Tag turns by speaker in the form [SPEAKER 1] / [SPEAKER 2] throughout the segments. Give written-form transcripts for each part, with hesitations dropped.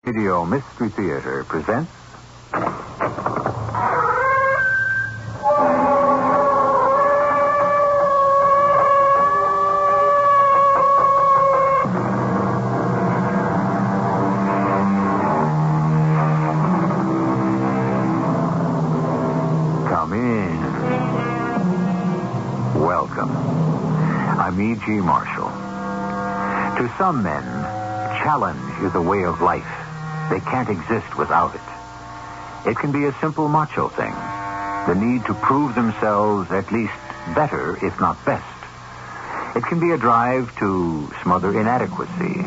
[SPEAKER 1] Radio Mystery Theater presents... Come in. Welcome. I'm E.G. Marshall. To some men, challenge is a way of life. They can't exist without it. It can be a simple macho thing. The need to prove themselves at least better, if not best. It can be a drive to smother inadequacy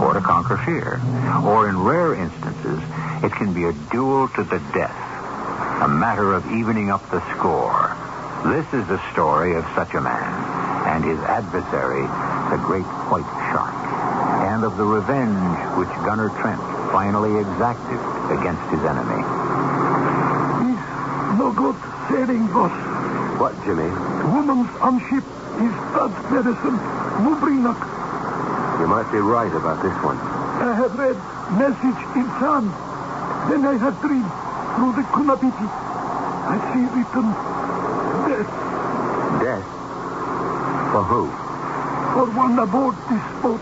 [SPEAKER 1] or to conquer fear. Or in rare instances, it can be a duel to the death. A matter of evening up the score. This is the story of such a man and his adversary, the great white shark, and of the revenge which Gunner Trent finally exacted against his enemy.
[SPEAKER 2] He's no good sailing, boss.
[SPEAKER 1] What, Jimmy?
[SPEAKER 2] The woman's on ship is bad medicine. No bring luck.
[SPEAKER 1] You might be right about this one.
[SPEAKER 2] I have read message in sand. Then I have dreamed through the Kunabiti. I see written death.
[SPEAKER 1] Death? For who?
[SPEAKER 2] For one aboard this boat.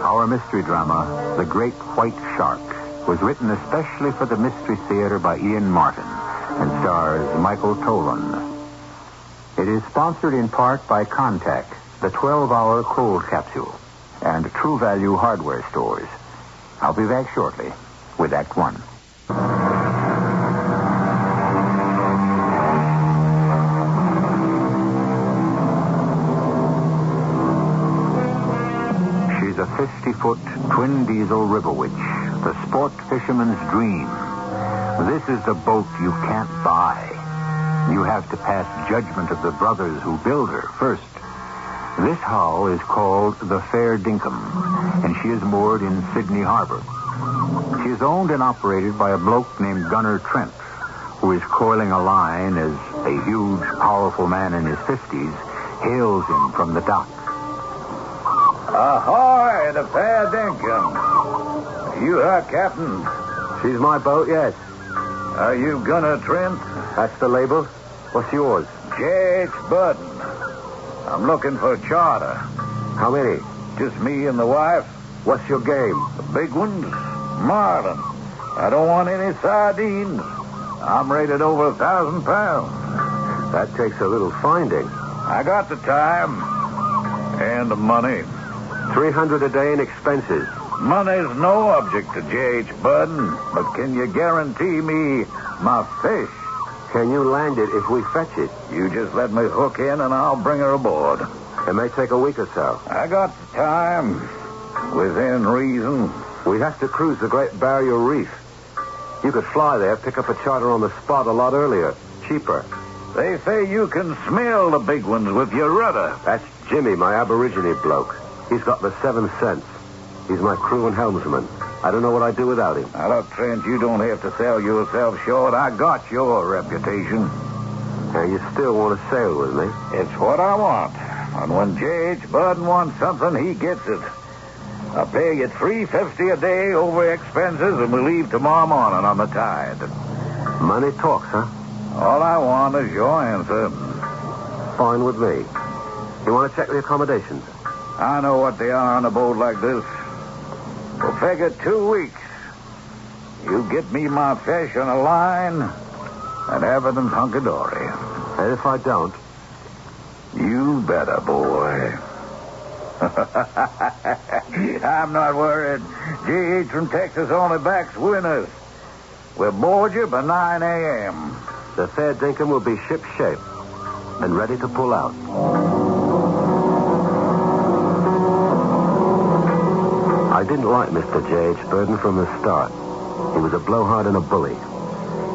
[SPEAKER 1] Our mystery drama, The Great White Shark, was written especially for the Mystery Theater by Ian Martin and stars Michael Tolan. It is sponsored in part by Contact, the 12-hour cold capsule, and True Value hardware stores. I'll be back shortly with Act One. She's a 50-foot twin-diesel river witch, the sport fisherman's dream. This is the boat you can't buy. You have to pass judgment of the brothers who build her first. This hull is called the Fair Dinkum, and she is moored in Sydney Harbor. She is owned and operated by a bloke named Gunner Trent, who is coiling a line as a huge, powerful man in his 50s hails him from the dock.
[SPEAKER 3] Ahoy, the Fair Dinkum. You her captain?
[SPEAKER 1] She's my boat, yes.
[SPEAKER 3] Are you Gunner Trent?
[SPEAKER 1] That's the label. What's yours?
[SPEAKER 3] J.H. Burden. I'm looking for a charter.
[SPEAKER 1] How many?
[SPEAKER 3] Just me and the wife.
[SPEAKER 1] What's your game?
[SPEAKER 3] The big ones? Marlin. I don't want any sardines. I'm rated over 1,000 pounds.
[SPEAKER 1] That takes a little finding.
[SPEAKER 3] I got the time. And the money.
[SPEAKER 1] $300 a day in expenses.
[SPEAKER 3] Money's no object to J.H. Burden, but can you guarantee me my fish?
[SPEAKER 1] Can you land it if we fetch it?
[SPEAKER 3] You just let me hook in and I'll bring her aboard.
[SPEAKER 1] It may take a week or so.
[SPEAKER 3] I got the time. Within reason.
[SPEAKER 1] We have to cruise the Great Barrier Reef. You could fly there, pick up a charter on the spot a lot earlier. Cheaper.
[SPEAKER 3] They say you can smell the big ones with your rudder.
[SPEAKER 1] That's Jimmy, my Aborigine bloke. He's got the 7 cents. He's my crew and helmsman. I don't know what I'd do without him.
[SPEAKER 3] Now, look, Trent, you don't have to sell yourself short. I got your reputation.
[SPEAKER 1] You still want to sail with me?
[SPEAKER 3] It's what I want. And when J.H. Burden wants something, he gets it. I'll pay you $350 a day over expenses, and we leave tomorrow morning on the tide.
[SPEAKER 1] Money talks, huh?
[SPEAKER 3] All I want is your answer.
[SPEAKER 1] Fine with me. You want to check the accommodations?
[SPEAKER 3] I know what they are on a boat like this. We'll figure 2 weeks. You get me my fish on a line, and everything's hunky-dory.
[SPEAKER 1] And if I don't?
[SPEAKER 3] You better, boy. I'm not worried. G.H. from Texas only backs winners. We'll board you by 9 a.m.
[SPEAKER 1] The Fair Dinkum will be ship-shape and ready to pull out. I didn't like Mr. J.H. Burden from the start. He was a blowhard and a bully.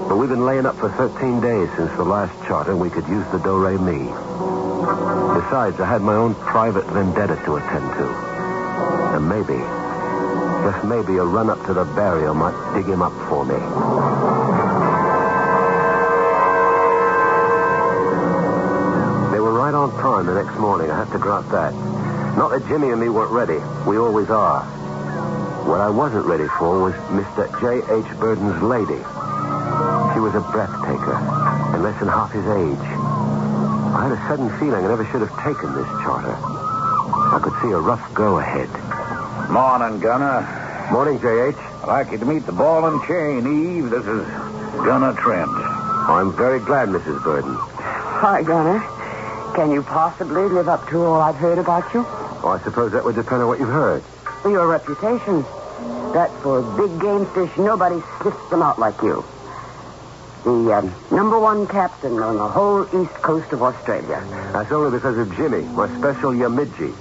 [SPEAKER 1] But we've been laying up for 13 days since the last charter, and we could use the do-re-mi. Besides, I had my own private vendetta to attend to. And maybe, just maybe, a run up to the barrier might dig him up for me. They were
[SPEAKER 4] on time the next morning, I have to grant that. Not that Jimmy and me weren't ready. We always are. What I wasn't ready for was Mr. J.H. Burden's lady. She was a breath taker, and less than half his age. I had a sudden feeling I never should have taken this charter. I could see a rough go ahead.
[SPEAKER 3] Morning, Gunner.
[SPEAKER 4] Morning, J.H.
[SPEAKER 3] I'd like you to meet the ball and chain, Eve. This is Gunner Trent.
[SPEAKER 4] I'm very glad, Mrs. Burden.
[SPEAKER 5] Hi, Gunner. Can you possibly live up to all I've heard about you?
[SPEAKER 4] Well, I suppose that would depend on what you've heard.
[SPEAKER 5] Your reputation. That for big game fish, nobody sniffs them out like you. The number one captain on the whole east coast of Australia.
[SPEAKER 4] That's only because of Jimmy, my special Yamidji.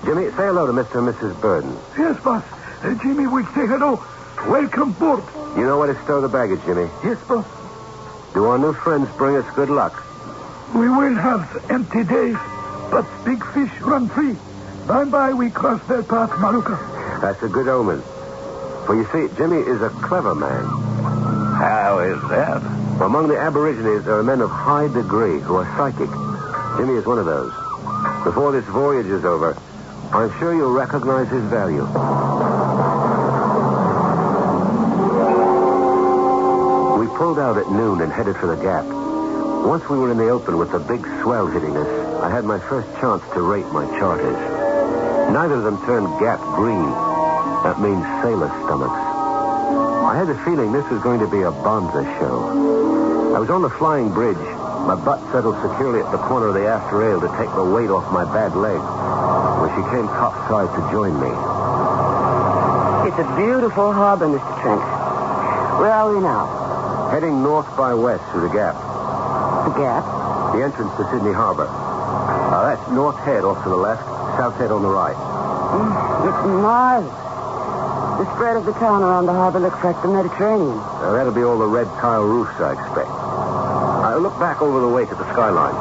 [SPEAKER 4] Jimmy, say hello to Mr. and Mrs. Burden.
[SPEAKER 2] Yes, boss. Jimmy will say hello. Welcome board.
[SPEAKER 4] You know where to stow the baggage, Jimmy.
[SPEAKER 2] Yes, boss.
[SPEAKER 4] Do our new friends bring us good luck?
[SPEAKER 2] We will have empty days, but big fish run free. By and by, we cross their path, Maruka.
[SPEAKER 4] That's a good omen. For you see, Jimmy is a clever man.
[SPEAKER 3] How is that?
[SPEAKER 4] Among the Aborigines, there are men of high degree who are psychic. Jimmy is one of those. Before this voyage is over, I'm sure you'll recognize his value. We pulled out at noon and headed for the Gap. Once we were in the open with the big swell hitting us, I had my first chance to rate my charters. Neither of them turned Gap green. That means sailor stomachs. I had the feeling this was going to be a bonza show. I was on the flying bridge, my butt settled securely at the corner of the aft rail to take the weight off my bad leg, when she came topside to join me.
[SPEAKER 5] It's a beautiful harbor, Mr. Trent. Where are we now?
[SPEAKER 4] Heading north by west through the Gap.
[SPEAKER 5] The Gap?
[SPEAKER 4] The entrance to Sydney Harbor. That's North Head off to the left, South Head on the right.
[SPEAKER 5] It's marvelous. The spread of the town around the harbor looks like the Mediterranean.
[SPEAKER 4] That'll be all the red tile roofs, I expect. Look back over the wake at the skyline.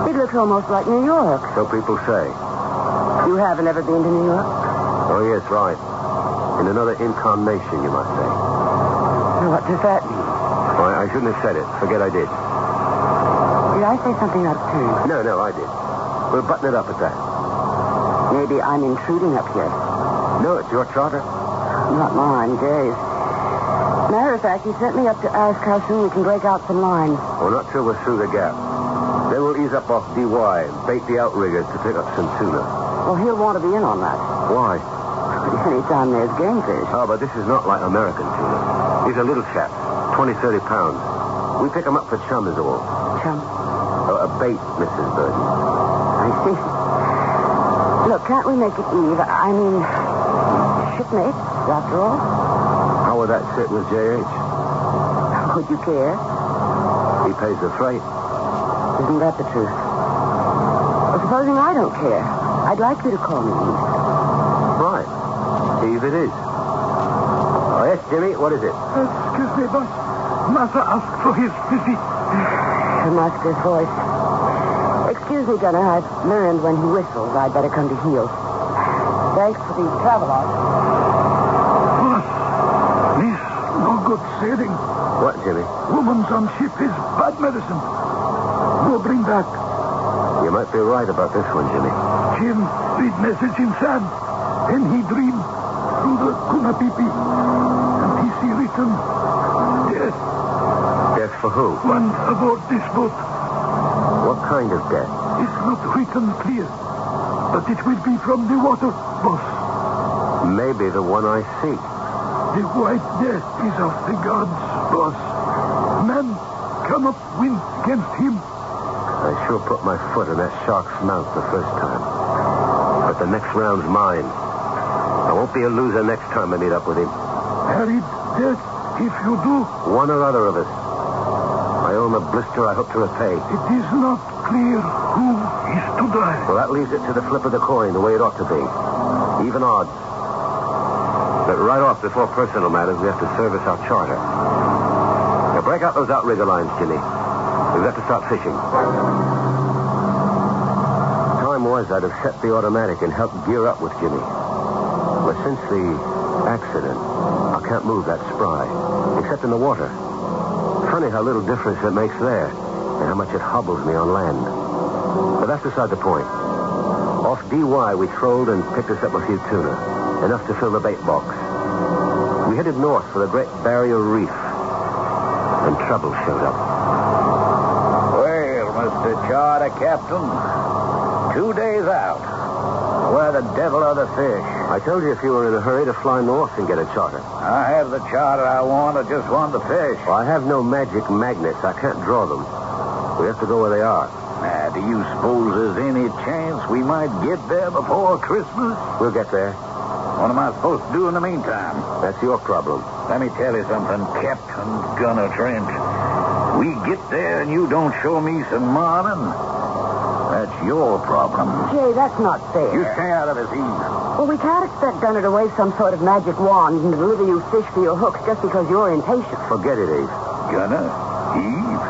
[SPEAKER 5] It looks almost like New York.
[SPEAKER 4] So people say.
[SPEAKER 5] You haven't ever been to New York?
[SPEAKER 4] Oh, yes, right. In another incarnation, you might say.
[SPEAKER 5] What does that mean?
[SPEAKER 4] Oh, I shouldn't have said it. Forget I did.
[SPEAKER 5] Did I say something out of turn?
[SPEAKER 4] No, I did. We'll button it up at that.
[SPEAKER 5] Maybe I'm intruding up here.
[SPEAKER 4] No, it's your charter.
[SPEAKER 5] Not mine, Jay's. Matter of fact, he sent me up to ask how soon we can break out some line.
[SPEAKER 4] Well, not till we're through the Gap. Then we'll ease up off DY and bait the outriggers to pick up some tuna.
[SPEAKER 5] Well, he'll want to be in on that.
[SPEAKER 4] Why?
[SPEAKER 5] Anytime there's game fish.
[SPEAKER 4] Oh, but this is not like American tuna. These are little chaps, 20, 30 pounds. We pick them up for chum is all.
[SPEAKER 5] Chum?
[SPEAKER 4] A bait, Mrs. Burden.
[SPEAKER 5] I see. Look, can't we make it Eve? I mean, shipmates, after all.
[SPEAKER 4] How would that sit with J.H.?
[SPEAKER 5] Would you care?
[SPEAKER 4] He pays the freight.
[SPEAKER 5] Isn't that the truth? Well, supposing I don't care, I'd like you to call me Eve.
[SPEAKER 4] Right. Eve it is. Oh, yes, Jimmy, what is it?
[SPEAKER 2] Excuse me, boss. Massa asked for his visit.
[SPEAKER 5] The master's voice. Excuse me, Gunner. I've learned when he whistles, I'd better come to heel. Thanks for the travelogue.
[SPEAKER 2] Boss, this no good sailing.
[SPEAKER 4] What, Jimmy?
[SPEAKER 2] Woman's on ship is bad medicine. Go bring back.
[SPEAKER 4] You might be right about this one, Jimmy.
[SPEAKER 2] Jim read message in sand. Then he dream through the Kunapipi. And he see written death.
[SPEAKER 4] Death for who?
[SPEAKER 2] One aboard this boat.
[SPEAKER 4] What kind of death?
[SPEAKER 2] It's not written clear. But it will be from the water, boss.
[SPEAKER 4] Maybe the one I seek.
[SPEAKER 2] The white death is of the gods, boss. Man come up wind against him.
[SPEAKER 4] I sure put my foot in that shark's mouth the first time. But the next round's mine. I won't be a loser next time I meet up with him.
[SPEAKER 2] Harried death if you do.
[SPEAKER 4] One or other of us. I own a blister I hope to repay.
[SPEAKER 2] It is not clear who is to die.
[SPEAKER 4] Well, that leaves it to the flip of the coin the way it ought to be. Even odds. But right off, before personal matters, we have to service our charter. Now, break out those outrigger lines, Jimmy. We've got to start fishing. Time was I'd have set the automatic and helped gear up with Jimmy. But since the accident, I can't move that spry, except in the water. Funny how little difference it makes there. and how much it hobbles me on land. But that's beside the point. Off DY, we trolled and picked us up a few tuna, enough to fill the bait box. We headed north for the Great Barrier Reef, and trouble showed up.
[SPEAKER 3] Well, Mr. Charter Captain, 2 days out. Where the devil are the fish?
[SPEAKER 4] I told you if you were in a hurry to fly north and get a charter.
[SPEAKER 3] I have the charter I want. I just want the fish.
[SPEAKER 4] Well, I have no magic magnets. I can't draw them. We have to go where they are.
[SPEAKER 3] Now, do you suppose there's any chance we might get there before Christmas?
[SPEAKER 4] We'll get there.
[SPEAKER 3] What am I supposed to do in the meantime?
[SPEAKER 4] That's your problem.
[SPEAKER 3] Let me tell you something, Captain Gunner Trent. We get there and you don't show me some morning. That's your problem.
[SPEAKER 5] Jay, that's not fair.
[SPEAKER 3] You stay out of this, Eve.
[SPEAKER 5] Well, we can't expect Gunner to wave some sort of magic wand and deliver you fish for your hooks just because you're impatient.
[SPEAKER 4] Forget it, Eve.
[SPEAKER 3] Gunner? Eve?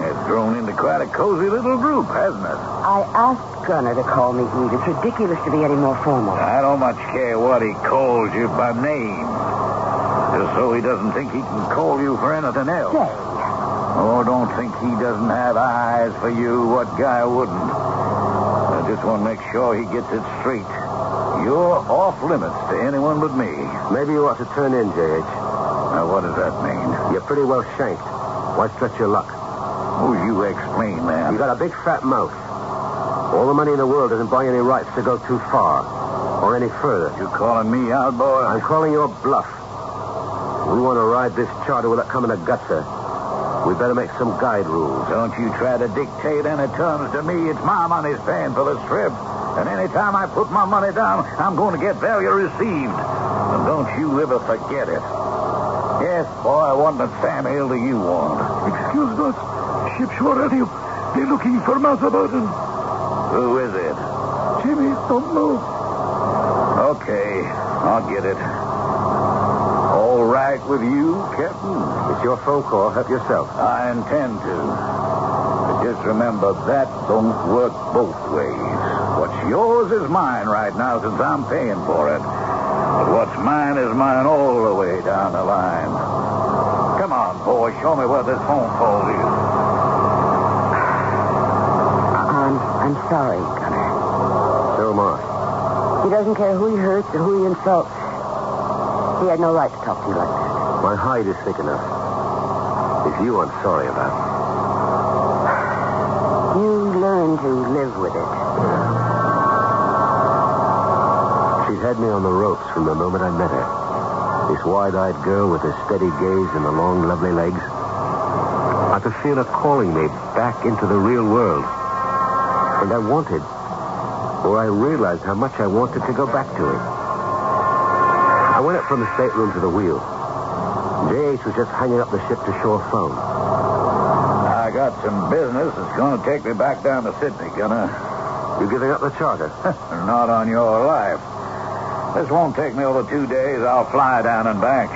[SPEAKER 3] It's grown into quite a cozy little group, hasn't it?
[SPEAKER 5] I asked Gunner to call me Eve. It's ridiculous to be any more formal.
[SPEAKER 3] I don't much care what he calls you by name. Just so he doesn't think he can call you for anything else.
[SPEAKER 5] Jay.
[SPEAKER 3] Oh, don't think he doesn't have eyes for you. What guy wouldn't? I just want to make sure he gets it straight. You're off limits to anyone but me.
[SPEAKER 4] Maybe you ought to turn in, J.H.
[SPEAKER 3] Now, what does that mean?
[SPEAKER 4] You're pretty well shanked. Why stretch your luck?
[SPEAKER 3] Oh, you explain that.
[SPEAKER 4] You got a big fat mouth. All the money in the world doesn't buy any rights to go too far. Or any further.
[SPEAKER 3] You calling me out, boy?
[SPEAKER 4] I'm calling your bluff. We want to ride this charter without coming to gutser. We better make some guide rules.
[SPEAKER 3] Don't you try to dictate any terms to me. It's my money's paying for this trip. And any time I put my money down, I'm going to get value received. And don't you ever forget it. Yes, boy, what the Sam Hill do you want?
[SPEAKER 2] Excuse us. Ship's ready. They're looking for Mother Burden.
[SPEAKER 3] Who is it?
[SPEAKER 2] Jimmy, don't know.
[SPEAKER 3] Okay, I'll get it. All right with you, Captain?
[SPEAKER 4] It's your phone call. Help yourself.
[SPEAKER 3] I intend to. But just remember, that don't work both ways. What's yours is mine right now since I'm paying for it. But what's mine is mine all the way down the line. Come on, boy. Show me where this phone call is.
[SPEAKER 5] I'm sorry, Gunner.
[SPEAKER 4] So am I.
[SPEAKER 5] He doesn't care who he hurts or who he insults. He had no right to talk to you like that.
[SPEAKER 4] My hide is thick enough. It's you I'm sorry about.
[SPEAKER 5] You learn to live with it.
[SPEAKER 4] She's had me on the ropes from the moment I met her. This wide-eyed girl with a steady gaze and the long, lovely legs. I could feel her calling me back into the real world. And I wanted, or I realized how much I wanted to go back to it. I went up from the stateroom to the wheel. J.H. was just hanging up the ship-to-shore phone.
[SPEAKER 3] I got some business that's going to take me back down to Sydney, Gunner.
[SPEAKER 4] You giving up the charter?
[SPEAKER 3] Not on your life. This won't take me over 2 days. I'll fly down and back.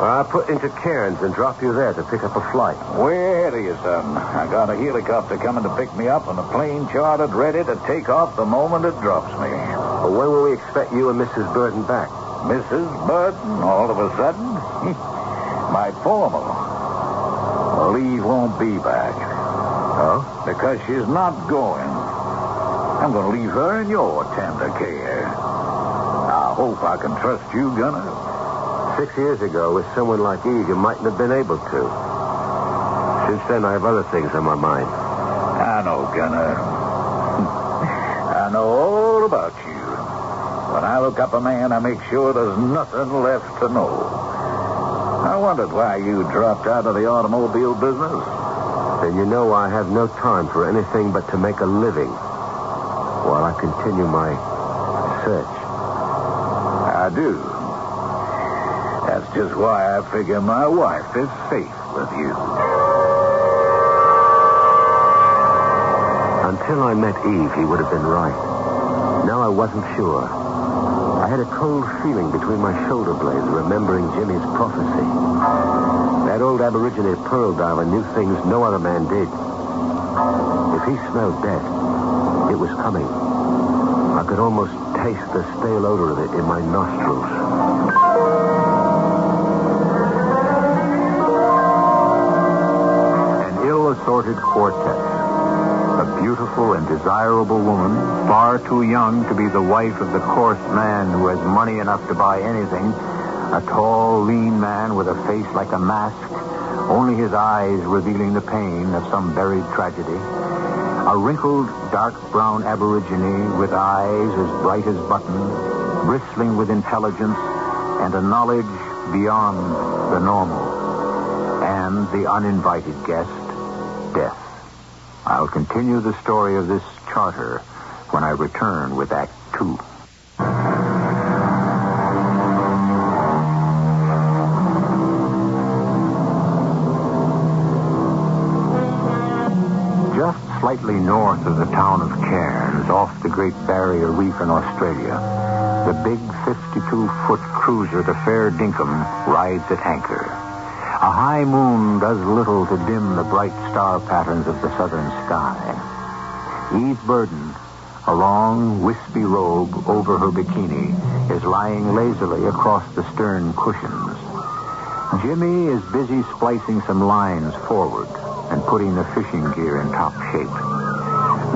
[SPEAKER 4] Well, I'll put into Cairns and drop you there to pick up a flight.
[SPEAKER 3] Way ahead of you, son. I got a helicopter coming to pick me up and a plane chartered ready to take off the moment it drops me.
[SPEAKER 4] Well, when will we expect you and Mrs. Burden back?
[SPEAKER 3] Mrs. Burton, all of a sudden? Might formal. Well, Eve won't be back.
[SPEAKER 4] Oh?
[SPEAKER 3] Because she's not going. I'm going to leave her in your tender care. I hope I can trust you, Gunner.
[SPEAKER 4] 6 years ago, with someone like Eve, you mightn't have been able to. Since then, I have other things on my mind.
[SPEAKER 3] I know, Gunner. I know all about you. When I look up a man, I make sure there's nothing left to know. I wondered why you dropped out of the automobile business.
[SPEAKER 4] Then you know I have no time for anything but to make a living while I continue my search.
[SPEAKER 3] I do. That's just why I figure my wife is safe with you.
[SPEAKER 4] Until I met Eve, he would have been right. Now I wasn't sure. I had a cold feeling between my shoulder blades, remembering Jimmy's prophecy. That old Aborigine pearl diver knew things no other man did. If he smelled death, it was coming. I could almost taste the stale odor of it in my nostrils.
[SPEAKER 1] assorted quartets. A beautiful and desirable woman, far too young to be the wife of the coarse man who has money enough to buy anything. A tall, lean man with a face like a mask, only his eyes revealing the pain of some buried tragedy. A wrinkled, dark brown aborigine with eyes as bright as buttons, bristling with intelligence and a knowledge beyond the normal. And the uninvited guest, death. I'll continue the story of this charter when I return with Act 2. Just slightly north of the town of Cairns, off the Great Barrier Reef in Australia, the big 52-foot cruiser, the Fair Dinkum, rides at anchor. A high moon does little to dim the bright star patterns of the southern sky. Eve Burden, a long, wispy robe over her bikini, is lying lazily across the stern cushions. Jimmy is busy splicing some lines forward and putting the fishing gear in top shape.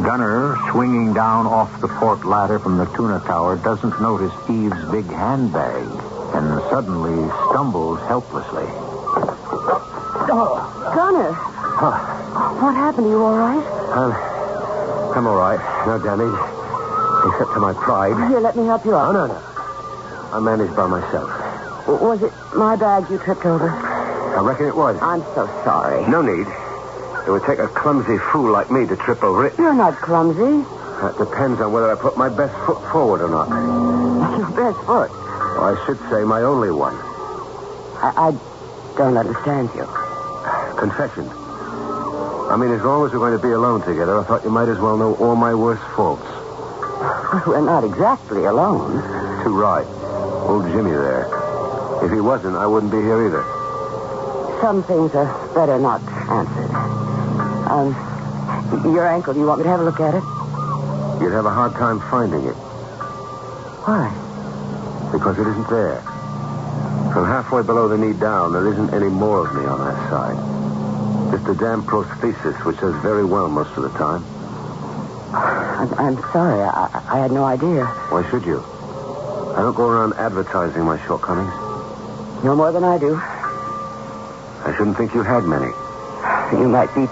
[SPEAKER 1] Gunner, swinging down off the port ladder from the tuna tower, doesn't notice Eve's big handbag and suddenly stumbles helplessly.
[SPEAKER 5] Gunner. What happened? Are you all right?
[SPEAKER 4] I'm all right. No damage. Except to my pride.
[SPEAKER 5] Here, let me help you out.
[SPEAKER 4] No. I managed by myself.
[SPEAKER 5] Was it my bag you tripped over?
[SPEAKER 4] I reckon it was.
[SPEAKER 5] I'm so sorry.
[SPEAKER 4] No need. It would take a clumsy fool like me to trip over it.
[SPEAKER 5] You're not clumsy.
[SPEAKER 4] That depends on whether I put my best foot forward or not.
[SPEAKER 5] Your best foot.
[SPEAKER 4] Or I should say my only one.
[SPEAKER 5] I don't understand you.
[SPEAKER 4] Confession. I mean, as long as we're going to be alone together, I thought you might as well know all my worst faults.
[SPEAKER 5] We're not exactly alone.
[SPEAKER 4] Too right. Old Jimmy there. If he wasn't, I wouldn't be here either.
[SPEAKER 5] Some things are better not answered. Your ankle, do you want me to have a look at it?
[SPEAKER 4] You'd have a hard time finding it.
[SPEAKER 5] Why?
[SPEAKER 4] Because it isn't there. From halfway below the knee down, there isn't any more of me on that side. Just a damn prosthesis, which does very well most of the time.
[SPEAKER 5] I'm sorry. I had no idea.
[SPEAKER 4] Why should you? I don't go around advertising my shortcomings.
[SPEAKER 5] No more than I do.
[SPEAKER 4] I shouldn't think you had many.
[SPEAKER 5] You might be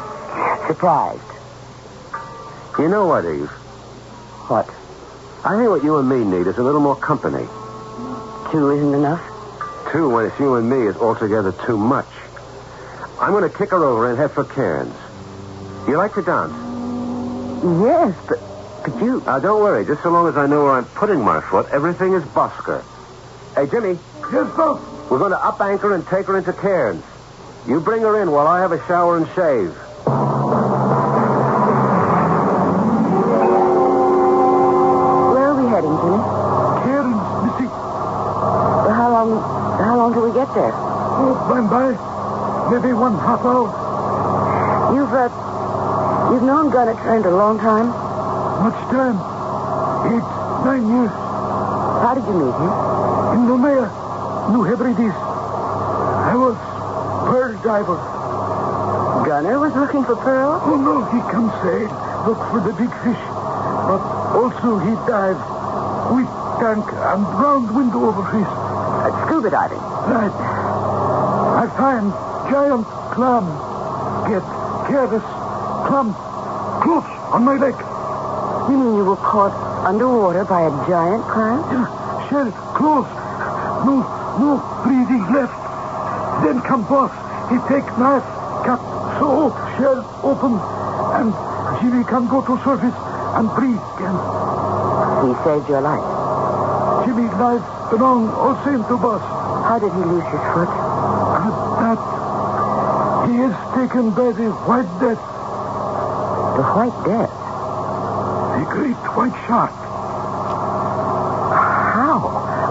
[SPEAKER 5] surprised.
[SPEAKER 4] You know what, Eve?
[SPEAKER 5] What?
[SPEAKER 4] I think what you and me need is a little more company.
[SPEAKER 5] 2 isn't enough?
[SPEAKER 4] 2 when it's you and me is altogether too much. I'm going to kick her over and head for Cairns. You like to dance?
[SPEAKER 5] Yes, but you...
[SPEAKER 4] Don't worry. Just so long as I know where I'm putting my foot, everything is Bosker. Hey, Jimmy.
[SPEAKER 2] Yes, boss.
[SPEAKER 4] We're going to up anchor and take her into Cairns. You bring her in while I have a shower and shave.
[SPEAKER 5] Where are we heading, Jimmy?
[SPEAKER 2] Cairns, Missy.
[SPEAKER 5] How long till we get there?
[SPEAKER 2] Oh, by. Maybe 1/2 hour.
[SPEAKER 5] You've known Gunner Trent a long time?
[SPEAKER 2] Much time. 8, 9 years.
[SPEAKER 5] How did you meet him?
[SPEAKER 2] In Nomea, New Hebrides. I was pearl diver.
[SPEAKER 5] Gunner was looking for pearls?
[SPEAKER 2] Oh, no, he come sail, look for the big fish. But also he dive with tank and round window over his.
[SPEAKER 5] Scuba diving?
[SPEAKER 2] Right. I find giant clam. Get careless. Clam close on my leg.
[SPEAKER 5] You mean you were caught underwater by a giant clam?
[SPEAKER 2] Yeah, shell close. No breathing left. Then come boss. He take knife, cut so shell open, and Jimmy can go to surface and breathe again.
[SPEAKER 5] He saved your life.
[SPEAKER 2] Jimmy life belong all same to boss.
[SPEAKER 5] How did he lose his foot?
[SPEAKER 2] That he is taken by the White Death.
[SPEAKER 5] The White Death?
[SPEAKER 2] The great white shark.
[SPEAKER 5] How?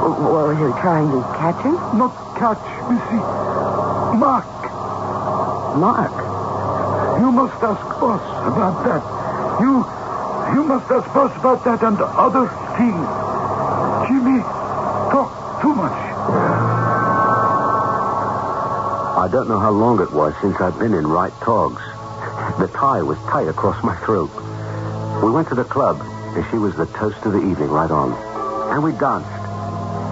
[SPEAKER 5] Was he trying to catch him?
[SPEAKER 2] Not catch, Missy. Mark.
[SPEAKER 5] Mark?
[SPEAKER 2] You must ask boss about that. You must ask boss about that and other things. Jimmy talk too much.
[SPEAKER 4] I don't know how long it was since I've been in right togs. The tie was tight across my throat. We went to the club, and she was the toast of the evening right on. And we danced.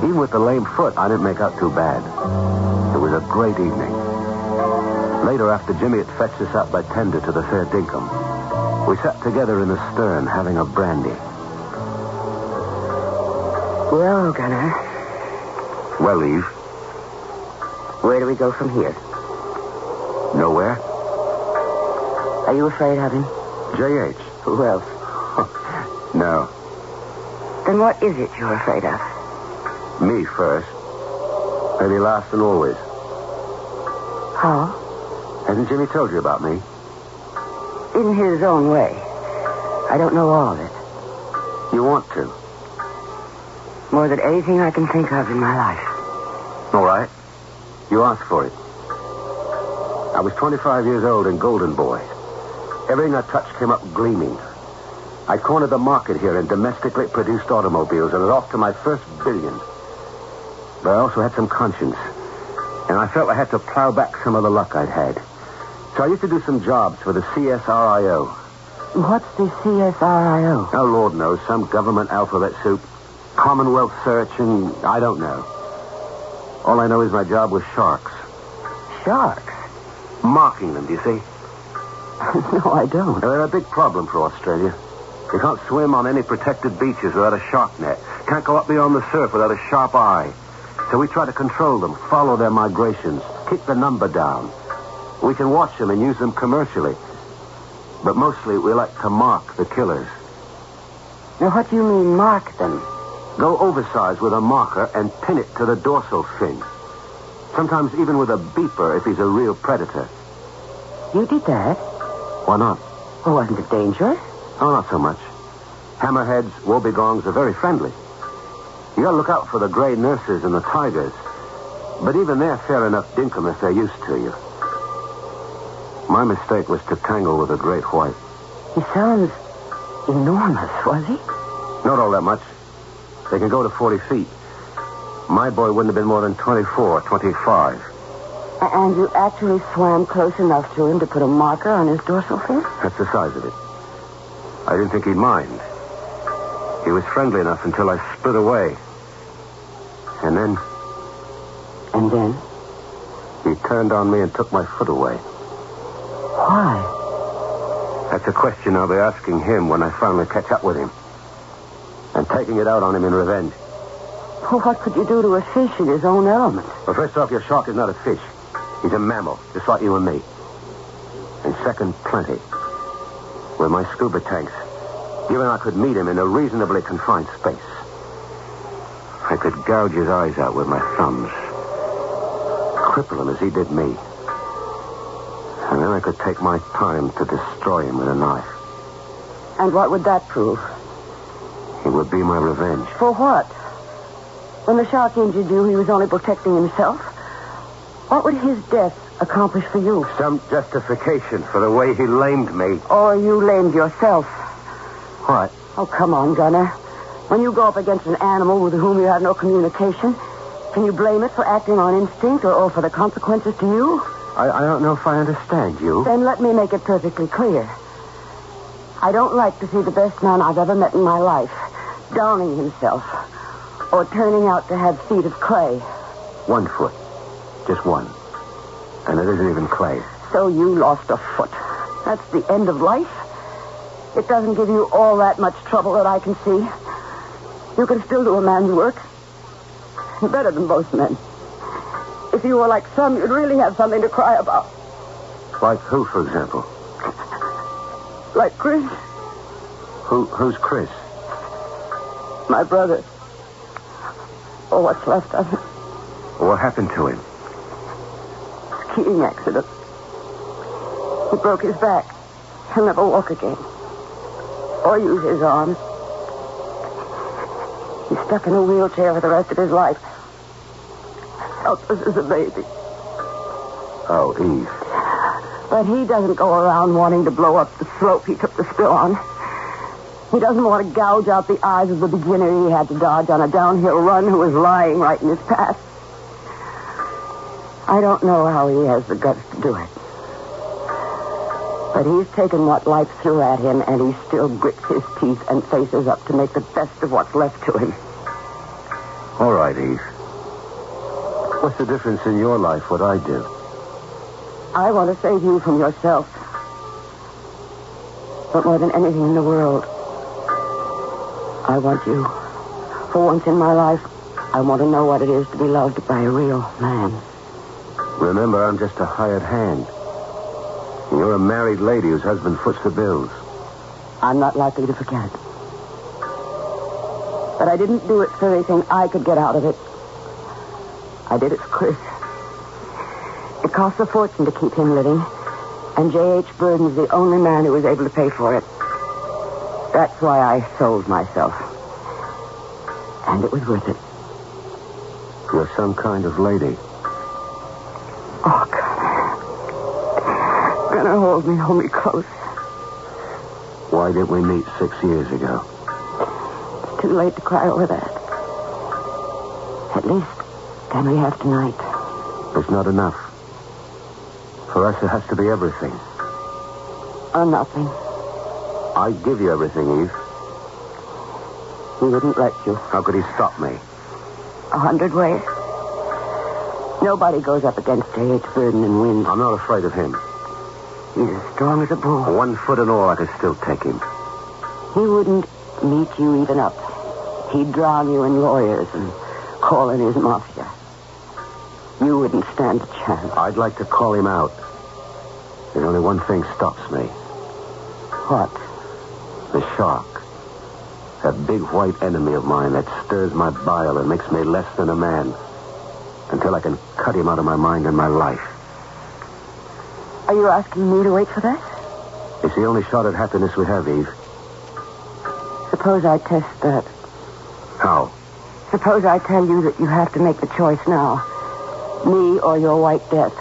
[SPEAKER 4] Even with the lame foot, I didn't make out too bad. It was a great evening. Later, after Jimmy had fetched us out by tender to the Fair Dinkum, we sat together in the stern having a brandy.
[SPEAKER 5] Well, Gunner,
[SPEAKER 4] Well, Eve,
[SPEAKER 5] where do we go from here?
[SPEAKER 4] nowhere?
[SPEAKER 5] Are you afraid of him?
[SPEAKER 4] J.H.
[SPEAKER 5] Who else?
[SPEAKER 4] No.
[SPEAKER 5] Then what is it you're afraid of?
[SPEAKER 4] Me first. Maybe last and always.
[SPEAKER 5] How?
[SPEAKER 4] Hasn't Jimmy told you about me?
[SPEAKER 5] In his own way. I don't know all of it.
[SPEAKER 4] You want to?
[SPEAKER 5] More than anything I can think of in my life.
[SPEAKER 4] All right. You asked for it. I was 25 years old and golden boy. Everything I touched came up gleaming. I cornered the market here in domestically produced automobiles and was off to my first billion. But I also had some conscience. And I felt I had to plow back some of the luck I'd had. So I used to do some jobs for the CSRIO.
[SPEAKER 5] What's the CSRIO?
[SPEAKER 4] Oh, Lord knows. Some government alphabet soup. Commonwealth search and I don't know. All I know is my job was sharks.
[SPEAKER 5] Sharks?
[SPEAKER 4] Marking them, do you see?
[SPEAKER 5] No, I don't.
[SPEAKER 4] They're a big problem for Australia. You can't swim on any protected beaches without a shark net. Can't go up beyond the surf without a sharp eye. So we try to control them, follow their migrations, keep the number down. We can watch them and use them commercially. But mostly we like to mark the killers.
[SPEAKER 5] Now, what do you mean, mark them?
[SPEAKER 4] Go oversized with a marker and pin it to the dorsal fin. Sometimes even with a beeper if he's a real predator.
[SPEAKER 5] You did that?
[SPEAKER 4] Why not?
[SPEAKER 5] Well, wasn't it dangerous?
[SPEAKER 4] Oh, not so much. Hammerheads, wobegongs are very friendly. You gotta look out for the gray nurses and the tigers. But even they're fair enough dinkum if they're used to you. My mistake was to tangle with a great white.
[SPEAKER 5] He sounds enormous, was he?
[SPEAKER 4] Not all that much. They can go to 40 feet. My boy wouldn't have been more than 24, 25.
[SPEAKER 5] And you actually swam close enough to him to put a marker on his dorsal fin?
[SPEAKER 4] That's the size of it. I didn't think he'd mind. He was friendly enough until I split away. And then...
[SPEAKER 5] And then?
[SPEAKER 4] He turned on me and took my foot away.
[SPEAKER 5] Why?
[SPEAKER 4] That's a question I'll be asking him when I finally catch up with him. And taking it out on him in revenge.
[SPEAKER 5] Well, what could you do to a fish in his own element?
[SPEAKER 4] Well, first off, your shark is not a fish. He's a mammal, just like you and me. And second, plenty. With my scuba tanks, given I could meet him in a reasonably confined space, I could gouge his eyes out with my thumbs. Cripple him as he did me. And then I could take my time to destroy him with a knife.
[SPEAKER 5] And what would that prove?
[SPEAKER 4] It would be my revenge.
[SPEAKER 5] For what? When the shark injured you, he was only protecting himself. What would his death accomplish for you?
[SPEAKER 4] Some justification for the way he lamed me.
[SPEAKER 5] Or you lamed yourself.
[SPEAKER 4] What?
[SPEAKER 5] Oh, come on, Gunner. When you go up against an animal with whom you have no communication, can you blame it for acting on instinct or for the consequences to you?
[SPEAKER 4] I don't know if I understand you.
[SPEAKER 5] Then let me make it perfectly clear. I don't like to see the best man I've ever met in my life downing himself or turning out to have feet of clay.
[SPEAKER 4] 1 foot. Just one. And it isn't even clay.
[SPEAKER 5] So you lost a foot. That's the end of life? It doesn't give you all that much trouble that I can see. You can still do a man's work. Better than most men. If you were like some, you'd really have something to cry about.
[SPEAKER 4] Like who, for example?
[SPEAKER 5] Like Chris.
[SPEAKER 4] Who's Chris?
[SPEAKER 5] My brother. Or what's left of him.
[SPEAKER 4] What happened to him?
[SPEAKER 5] Skiing accident. He broke his back. He'll never walk again. Or use his arms. He's stuck in a wheelchair for the rest of his life. Helpless as a baby.
[SPEAKER 4] Oh, Eve.
[SPEAKER 5] But he doesn't go around wanting to blow up the slope he took the spill on. He doesn't want to gouge out the eyes of the beginner he had to dodge on a downhill run who was lying right in his path. I don't know how he has the guts to do it. But he's taken what life threw at him, and he still grits his teeth and faces up to make the best of what's left to him.
[SPEAKER 4] All right, Eve. What's the difference in your life, what I do?
[SPEAKER 5] I want to save you from yourself. But more than anything in the world, I want you. For once in my life, I want to know what it is to be loved by a real man.
[SPEAKER 4] Remember, I'm just a hired hand. You're a married lady whose husband foots the bills.
[SPEAKER 5] I'm not likely to forget it. But I didn't do it for anything I could get out of it. I did it for Chris. It costs a fortune to keep him living, and J.H. Burden's the only man who was able to pay for it. That's why I sold myself. And it was worth it.
[SPEAKER 4] You're some kind of lady.
[SPEAKER 5] Oh, God. Gonna hold me close.
[SPEAKER 4] Why didn't we meet 6 years ago?
[SPEAKER 5] It's too late to cry over that. At least, can we have tonight?
[SPEAKER 4] It's not enough. For us, it has to be everything.
[SPEAKER 5] Or nothing.
[SPEAKER 4] I'd give you everything, Eve.
[SPEAKER 5] He wouldn't let you.
[SPEAKER 4] How could he stop me?
[SPEAKER 5] 100 ways. Nobody goes up against J.H. Burden and wins.
[SPEAKER 4] I'm not afraid of him.
[SPEAKER 5] He's as strong as a bull.
[SPEAKER 4] 1 foot and all, I could still take him.
[SPEAKER 5] He wouldn't meet you even up. He'd drown you in lawyers and call in his mafia. You wouldn't stand a chance.
[SPEAKER 4] I'd like to call him out. There's only one thing stops me.
[SPEAKER 5] What?
[SPEAKER 4] The shark. That big white enemy of mine that stirs my bile and makes me less than a man. Until I can cut him out of my mind and my life.
[SPEAKER 5] Are you asking me to wait for that?
[SPEAKER 4] It's the only shot at happiness we have, Eve.
[SPEAKER 5] Suppose I test that.
[SPEAKER 4] How?
[SPEAKER 5] Suppose I tell you that you have to make the choice now. Me or your white death.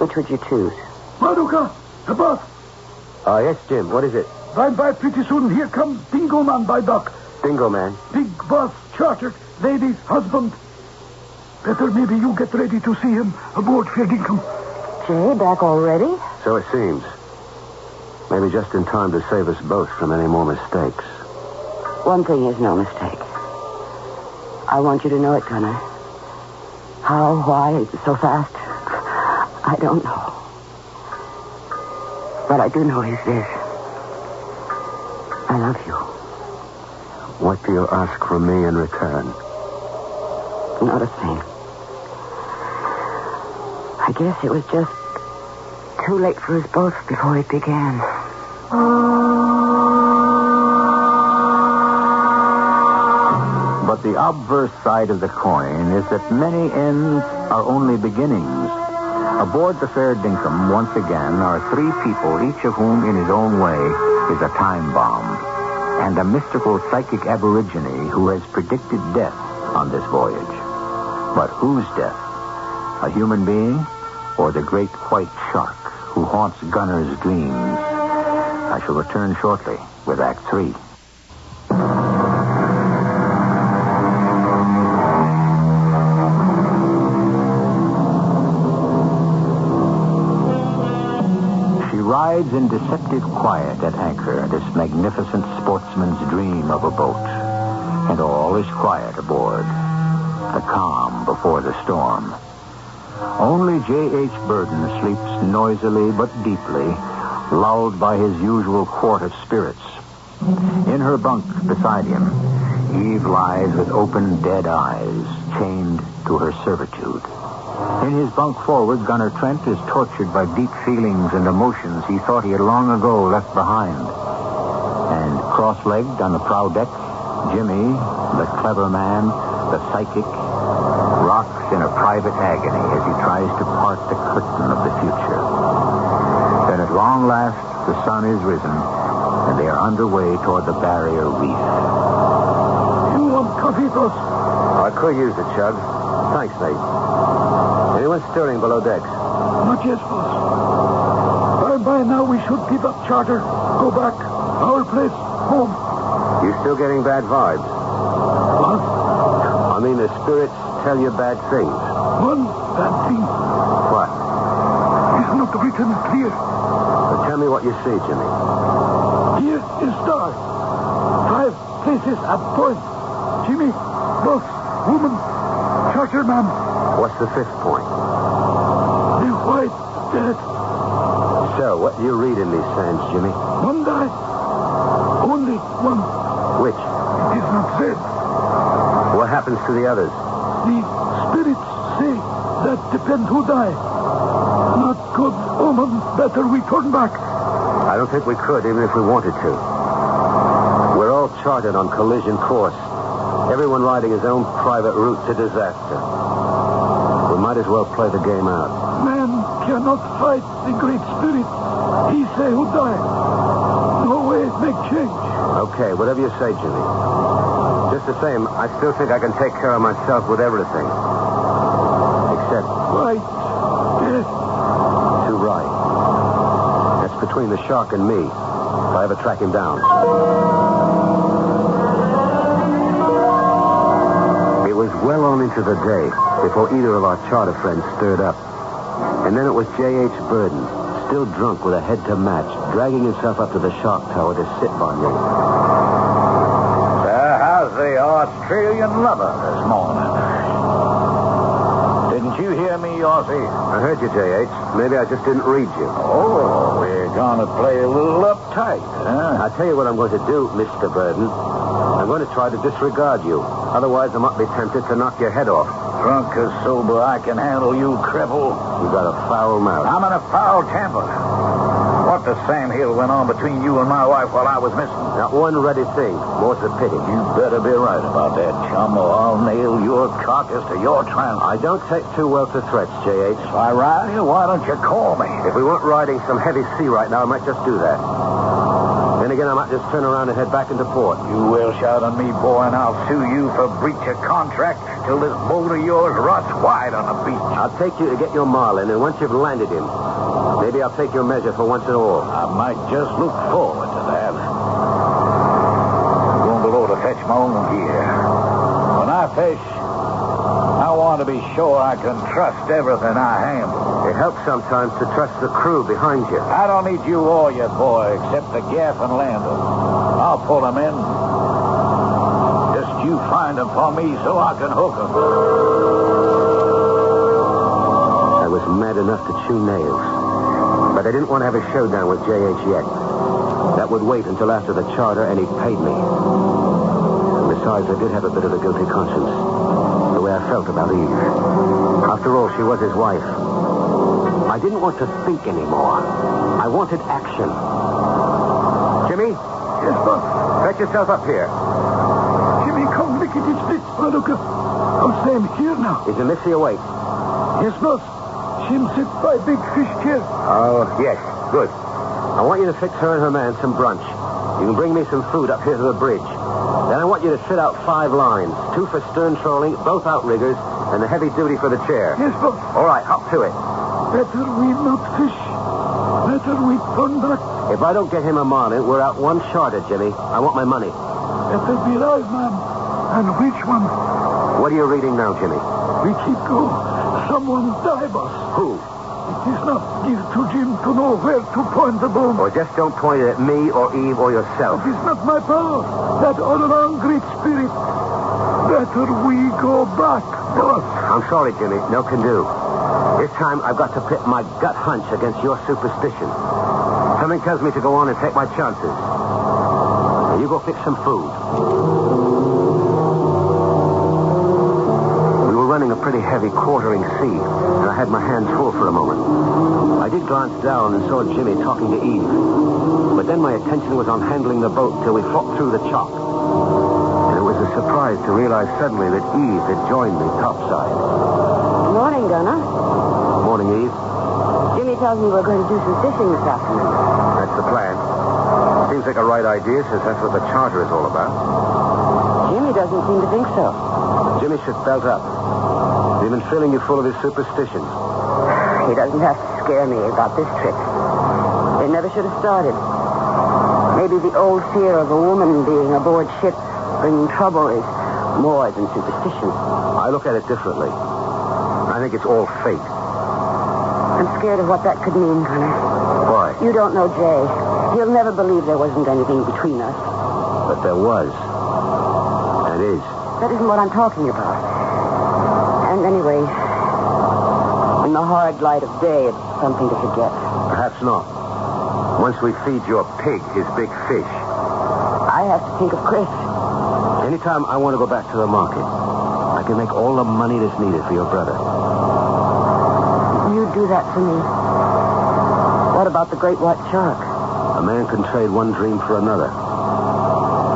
[SPEAKER 5] Which would you choose?
[SPEAKER 2] Maruka, the boss.
[SPEAKER 4] Yes, Jim. What is it?
[SPEAKER 2] By pretty soon. Here comes Dingo Man by dock.
[SPEAKER 4] Dingo Man.
[SPEAKER 2] Big boss, chartered, lady's husband. Better maybe you get ready to see him aboard Fair Dinkum.
[SPEAKER 5] Jay, back already?
[SPEAKER 4] So it seems. Maybe just in time to save us both from any more mistakes.
[SPEAKER 5] One thing is no mistake. I want you to know it, Gunner. How, why, so fast? I don't know. But I do know is this. I love you.
[SPEAKER 4] What do you ask from me in return?
[SPEAKER 5] Not a thing. I guess it was just too late for us both before it began.
[SPEAKER 1] But the obverse side of the coin is that many ends are only beginnings. Aboard the Fair Dinkum, once again, are 3 people, each of whom, in his own way, is a time bomb, and a mystical psychic aborigine who has predicted death on this voyage. But whose death? A human being or the great white shark who haunts Gunner's dreams? I shall return shortly with Act 3. She rides in deceptive quiet at anchor, this magnificent sportsman's dream of a boat. And all is quiet aboard. The calm before the storm. Only J.H. Burden sleeps noisily but deeply, lulled by his usual quart of spirits. In her bunk beside him, Eve lies with open, dead eyes, chained to her servitude. In his bunk forward, Gunner Trent is tortured by deep feelings and emotions he thought he had long ago left behind. And cross-legged on the prow deck, Jimmy, the clever man, the psychic, rocks in a private agony as he tries to part the curtain of the future. Then at long last, the sun is risen, and they are underway toward the barrier reef.
[SPEAKER 2] You want coffee, boss?
[SPEAKER 4] I could use it, Chug. Thanks, mate. Anyone stirring below decks?
[SPEAKER 2] Not yet, boss. By now we should give up charter, go back, our place, home.
[SPEAKER 4] You still getting bad vibes?
[SPEAKER 2] What?
[SPEAKER 4] I mean, the spirits tell you bad things.
[SPEAKER 2] One bad thing
[SPEAKER 4] What?
[SPEAKER 2] is not written clear.
[SPEAKER 4] Tell me what you see, Jimmy.
[SPEAKER 2] Here is stars. 5 places at point. Jimmy, boss, woman, charterman.
[SPEAKER 4] What's the 5th point?
[SPEAKER 2] The white dead.
[SPEAKER 4] So, what do you read in these signs, Jimmy?
[SPEAKER 2] One died. Only one.
[SPEAKER 4] Which?
[SPEAKER 2] It is not said.
[SPEAKER 4] What happens to the others?
[SPEAKER 2] The spirits say that depend who die. Not good omen. Better we turn back.
[SPEAKER 4] I don't think we could, even if we wanted to. We're all charted on collision course. Everyone riding his own private route to disaster. We might as well play the game out.
[SPEAKER 2] Man cannot fight the Great Spirit. He say who die. No way make change.
[SPEAKER 4] Okay, whatever you say, Jimmy. Just the same, I still think I can take care of myself with everything. Except...
[SPEAKER 2] White dead.
[SPEAKER 4] Too right. That's between the shark and me. If I ever track him down. It was well on into the day before either of our charter friends stirred up. And then it was J.H. Burden, still drunk with a head to match, dragging himself up to the shark tower to sit by me.
[SPEAKER 3] How's the Australian lover this morning? Didn't you hear me, Aussie?
[SPEAKER 4] I heard you, J.H. Maybe I just didn't read you.
[SPEAKER 3] Oh, we're going to play a little uptight, huh?
[SPEAKER 4] I'll tell you what I'm going to do, Mr. Burden. I'm going to try to disregard you. Otherwise, I might be tempted to knock your head off.
[SPEAKER 3] Drunk or sober, I can handle you, cripple.
[SPEAKER 4] You've got a foul mouth.
[SPEAKER 3] I'm in a foul temper. What the sandhill went on between you and my wife while I was missing?
[SPEAKER 4] Not one ready thing. More's the pity.
[SPEAKER 3] You better be right about that, chum, or I'll nail your carcass to your tramp.
[SPEAKER 4] I don't take too well to threats, J.H.
[SPEAKER 3] If I ride you, why don't you call me?
[SPEAKER 4] If we weren't riding some heavy sea right now, I might just do that. Then again, I might just turn around and head back into port.
[SPEAKER 3] You will shout on me, boy, and I'll sue you for breach of contract till this boat of yours rots wide on the beach.
[SPEAKER 4] I'll take you to get your marlin, and once you've landed him, maybe I'll take your measure for once and all.
[SPEAKER 3] I might just look forward to that. I'm going below to fetch my own gear. When I fish, I want to be sure I can trust everything I handle.
[SPEAKER 4] It helps sometimes to trust the crew behind you.
[SPEAKER 3] I don't need you or your boy except the gaff and lander. I'll pull them in. Just you find them for me so I can hook them.
[SPEAKER 4] I was mad enough to chew nails. But I didn't want to have a showdown with J.H. yet. That would wait until after the charter, and he paid me. And besides, I did have a bit of a guilty conscience. The way I felt about Eve. After all, she was his wife. I didn't want to think anymore. I wanted action. Jimmy?
[SPEAKER 2] Yes, boss.
[SPEAKER 4] Fetch yourself up here.
[SPEAKER 2] Jimmy, come look at this bit. Oh, look. I'm staying here now.
[SPEAKER 4] Is the Missy awake?
[SPEAKER 2] Yes, boss. Jim sit by big fish chair.
[SPEAKER 4] Oh, yes. Good. I want you to fix her and her man some brunch. You can bring me some food up here to the bridge. Then I want you to fit out 5 lines. 2 for stern trolling, both outriggers, and the heavy duty for the chair.
[SPEAKER 2] Yes, boss.
[SPEAKER 4] All right, hop to it.
[SPEAKER 2] Better we not fish. Better we turn back.
[SPEAKER 4] If I don't get him a marlin, we're out one charter, Jimmy. I want my money.
[SPEAKER 2] Better be right, man. And which one?
[SPEAKER 4] What are you reading now, Jimmy?
[SPEAKER 2] We keep go. Someone die, boss.
[SPEAKER 4] Who?
[SPEAKER 2] It is not give to Jim to know where to point the bomb.
[SPEAKER 4] Or just don't point it at me or Eve or yourself.
[SPEAKER 2] It is not my power. That all around great spirit. Better we go back, boss.
[SPEAKER 4] I'm sorry, Jimmy. No can do. This time I've got to pit my gut hunch against your superstition. Something tells me to go on and take my chances. Now you go fix some food. We were running a pretty heavy quartering sea, and I had my hands full for a moment. I did glance down and saw Jimmy talking to Eve. But then my attention was on handling the boat till we fought through the chop. And it was a surprise to realize suddenly that Eve had joined me topside.
[SPEAKER 5] Morning, Gunner.
[SPEAKER 4] Morning, Eve.
[SPEAKER 5] Jimmy tells me we're going to do some fishing this afternoon.
[SPEAKER 4] That's the plan. Seems like a right idea, since that's what the charter is all about.
[SPEAKER 5] Jimmy doesn't seem to think so.
[SPEAKER 4] Jimmy should belt up. He's been filling you full of his superstitions.
[SPEAKER 5] He doesn't have to scare me about this trip. It never should have started. Maybe the old fear of a woman being aboard ship bringing trouble is more than superstition.
[SPEAKER 4] I look at it differently. I think it's all fate.
[SPEAKER 5] I'm scared of what that could mean, Gunner.
[SPEAKER 4] Why?
[SPEAKER 5] You don't know Jay. He'll never believe there wasn't anything between us.
[SPEAKER 4] But there was. And is.
[SPEAKER 5] That isn't what I'm talking about. And anyway, in the hard light of day, it's something to forget.
[SPEAKER 4] Perhaps not. Once we feed your pig his big fish.
[SPEAKER 5] I have to think of Chris.
[SPEAKER 4] Anytime I want to go back to the market, I can make all the money that's needed for your brother.
[SPEAKER 5] You do that for me. What about the great white shark?
[SPEAKER 4] A man can trade one dream for another.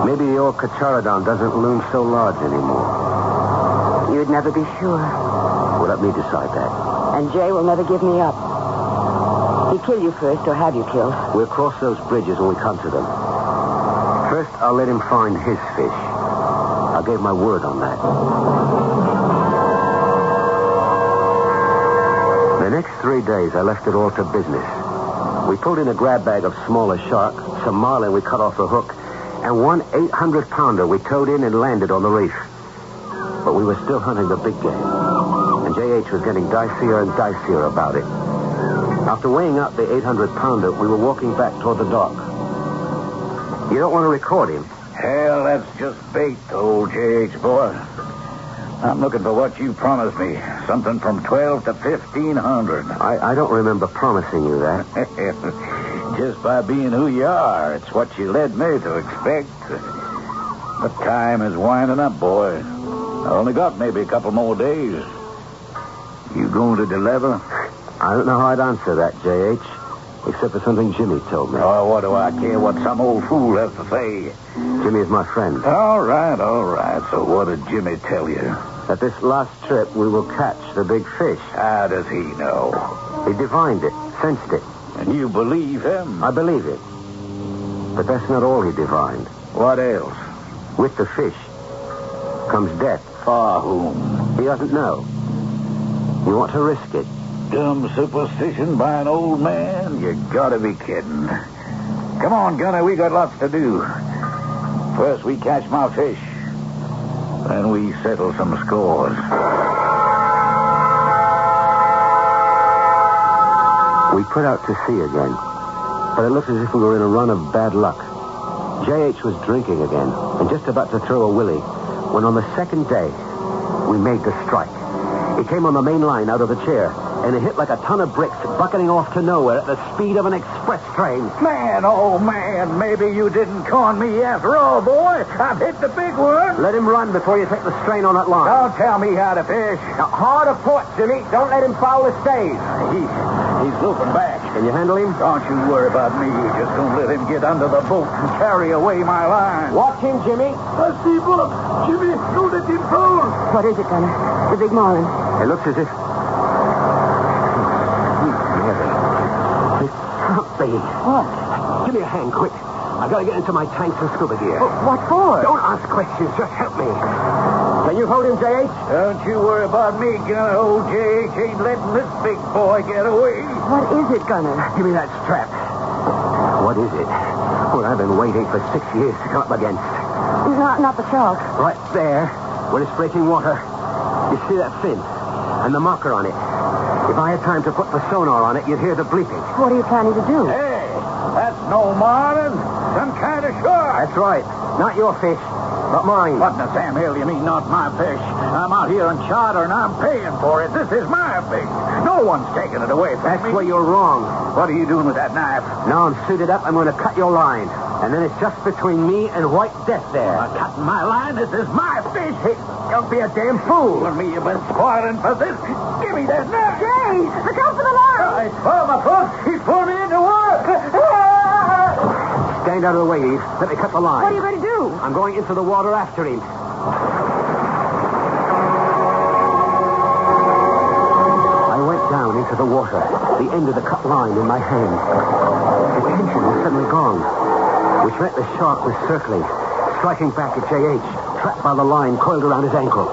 [SPEAKER 4] Maybe the old Cacharodon doesn't loom so large anymore.
[SPEAKER 5] You'd never be sure.
[SPEAKER 4] Well, let me decide that.
[SPEAKER 5] And Jay will never give me up. He'd kill you first, or have you killed.
[SPEAKER 4] We'll cross those bridges when we come to them. First, I'll let him find his fish. I gave my word on that. The next 3 days, I left it all to business. We pulled in a grab bag of smaller shark, some marlin we cut off the hook, and one 800-pounder we towed in and landed on the reef. But we were still hunting the big game, and J.H. was getting dicier and dicier about it. After weighing out the 800-pounder, we were walking back toward the dock. You don't want to record him?
[SPEAKER 3] Hell, that's just bait, old J.H. boy. I'm looking for what you promised me. Something from 12 to 1,500.
[SPEAKER 4] I don't remember promising you that.
[SPEAKER 3] Just by being who you are, it's what you led me to expect. The time is winding up, boy. I only got maybe a couple more days. You going to deliver?
[SPEAKER 4] I don't know how I'd answer that, J.H., except for something Jimmy told me.
[SPEAKER 3] Oh, what do I care what some old fool has to say?
[SPEAKER 4] Jimmy is my friend.
[SPEAKER 3] All right. So what did Jimmy tell you?
[SPEAKER 4] That this last trip, we will catch the big fish.
[SPEAKER 3] How does he know?
[SPEAKER 4] He divined it, sensed it.
[SPEAKER 3] And you believe him?
[SPEAKER 4] I believe it. But that's not all he divined.
[SPEAKER 3] What else?
[SPEAKER 4] With the fish comes death.
[SPEAKER 3] For whom?
[SPEAKER 4] He doesn't know. You want to risk it.
[SPEAKER 3] Dumb superstition by an old man? You gotta be kidding. Come on, Gunner, we got lots to do. First we catch my fish. Then we settle some scores.
[SPEAKER 4] We put out to sea again, but it looked as if we were in a run of bad luck. J.H. was drinking again, and just about to throw a willy, when on the second day, we made the strike. It came on the main line out of the chair, and it hit like a ton of bricks, bucketing off to nowhere at the speed of an express train.
[SPEAKER 3] Man, oh man, maybe you didn't con me after all, boy. I've hit the big one.
[SPEAKER 4] Let him run before you take the strain on that line.
[SPEAKER 3] Don't tell me how to fish.
[SPEAKER 4] Now, hard a port, Jimmy. Don't let him foul the stays.
[SPEAKER 3] He's looping back.
[SPEAKER 4] Can you handle him?
[SPEAKER 3] Don't you worry about me. Just don't let him get under the boat and carry away my line.
[SPEAKER 4] Watch him, Jimmy.
[SPEAKER 2] I see, Bob. Jimmy, don't let him foul.
[SPEAKER 5] What is it, Gunner? The big marlin.
[SPEAKER 4] It looks as if... It can't be.
[SPEAKER 5] What?
[SPEAKER 4] Give me a hand, quick. I gotta get into my tanks and scuba gear.
[SPEAKER 5] What for?
[SPEAKER 4] Don't ask questions. Just help me. Can you hold him, J.H.?
[SPEAKER 3] Don't you worry about me, Gunner. Old J.H. ain't letting this big boy get away.
[SPEAKER 5] What is it, Gunner?
[SPEAKER 4] Give me that strap. What is it? Well, I've been waiting for 6 years to come up against.
[SPEAKER 5] Not the shark.
[SPEAKER 4] Right there, where it's breaking water. You see that fin? And the marker on it. If I had time to put the sonar on it, you'd hear the bleeping.
[SPEAKER 5] What are you planning to do?
[SPEAKER 3] Hey, that's no marlin. Some kind of shark.
[SPEAKER 4] That's right. Not your fish, but mine.
[SPEAKER 3] What in the Sam Hill you mean, not my fish? I'm out here on charter and I'm paying for it. This is my fish. No one's taking it away from
[SPEAKER 4] That's
[SPEAKER 3] me.
[SPEAKER 4] where you're wrong.
[SPEAKER 3] What are you doing with that knife?
[SPEAKER 4] Now I'm suited up, I'm going to cut your line. And then it's just between me and White Death there.
[SPEAKER 3] Cutting my line? This is my fish.
[SPEAKER 4] Hey, don't be a damn fool.
[SPEAKER 3] For me, you've been spoiling for this. Give me that knife.
[SPEAKER 5] Jay, look out for the line.
[SPEAKER 3] Oh, my foot. He's pulling me into work.
[SPEAKER 4] Stand out of the way, Eve. Let me cut the line.
[SPEAKER 5] What are you going to do?
[SPEAKER 4] I'm going into the water after him. I went down into the water, the end of the cut line in my hand. The tension was suddenly gone, which meant the shark was circling, striking back at J.H., trapped by the line coiled around his ankle.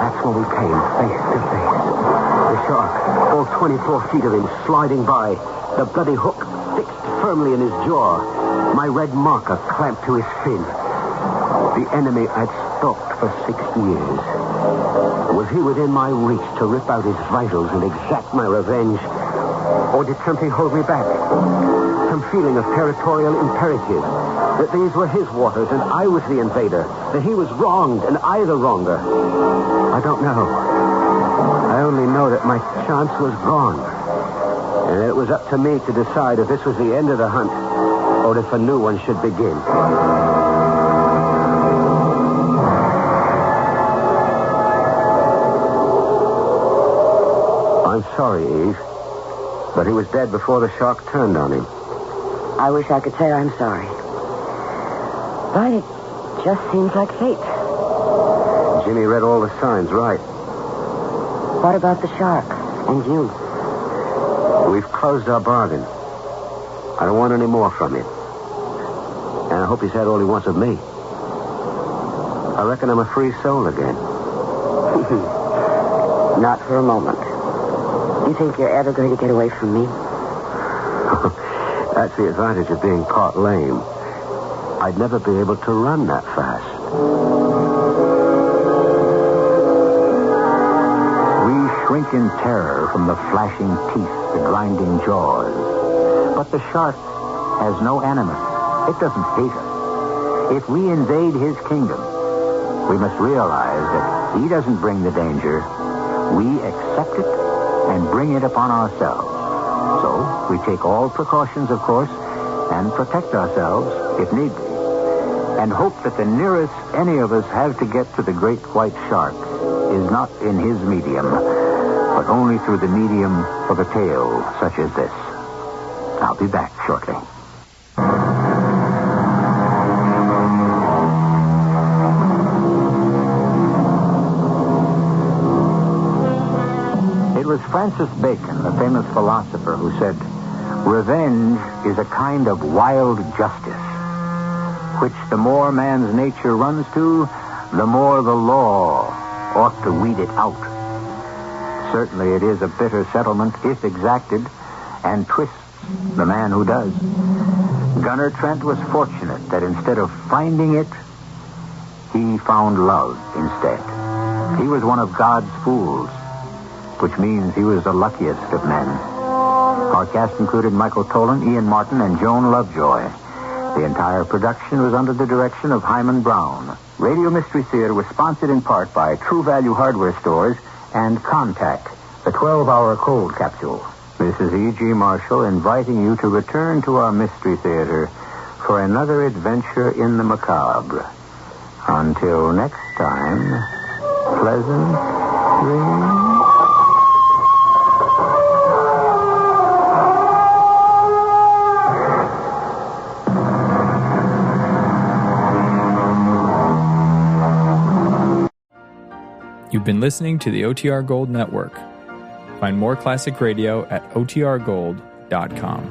[SPEAKER 4] That's when we came, face to face. The shark, all 24 feet of him, sliding by, the bloody hook fixed firmly in his jaw, my red marker clamped to his fin. The enemy I'd stalked for 6 years. Was he within my reach to rip out his vitals and exact my revenge? Or did something hold me back? Some feeling of territorial imperative. That these were his waters and I was the invader. That he was wronged and I the wronger. I don't know. I only know that my chance was gone. And it was up to me to decide if this was the end of the hunt or if a new one should begin. I'm sorry, Eve. But he was dead before the shark turned on him.
[SPEAKER 5] I wish I could say I'm sorry. But it just seems like fate.
[SPEAKER 4] Jimmy read all the signs right.
[SPEAKER 5] What about the shark and you?
[SPEAKER 4] We've closed our bargain. I don't want any more from him. And I hope he's had all he wants of me. I reckon I'm a free soul again.
[SPEAKER 5] Not for a moment. You think you're ever going to get away from me?
[SPEAKER 4] That's the advantage of being caught lame. I'd never be able to run that fast.
[SPEAKER 1] We shrink in terror from the flashing teeth, the grinding jaws. But the shark has no animus. It doesn't hate us. If we invade his kingdom, we must realize that he doesn't bring the danger. We accept it and bring it upon ourselves. So we take all precautions, of course, and protect ourselves if need be. And hope that the nearest any of us have to get to the great white shark is not in his medium, but only through the medium of a tale such as this. I'll be back shortly. It was Francis Bacon, the famous philosopher, who said, "Revenge is a kind of wild justice, which the more man's nature runs to, the more the law ought to weed it out. Certainly it is a bitter settlement if exacted, and twists the man who does." Gunner Trent was fortunate that instead of finding it, he found love instead. He was one of God's fools, which means he was the luckiest of men. Our cast included Michael Tolan, Ian Martin, and Joan Lovejoy. The entire production was under the direction of Hyman Brown. Radio Mystery Theater was sponsored in part by True Value Hardware Stores and Contact, the 12-hour cold capsule. This is E.G. Marshall inviting you to return to our Mystery Theater for another adventure in the macabre. Until next time, pleasant dreams.
[SPEAKER 6] You've been listening to the OTR Gold Network. Find more classic radio at otrgold.com.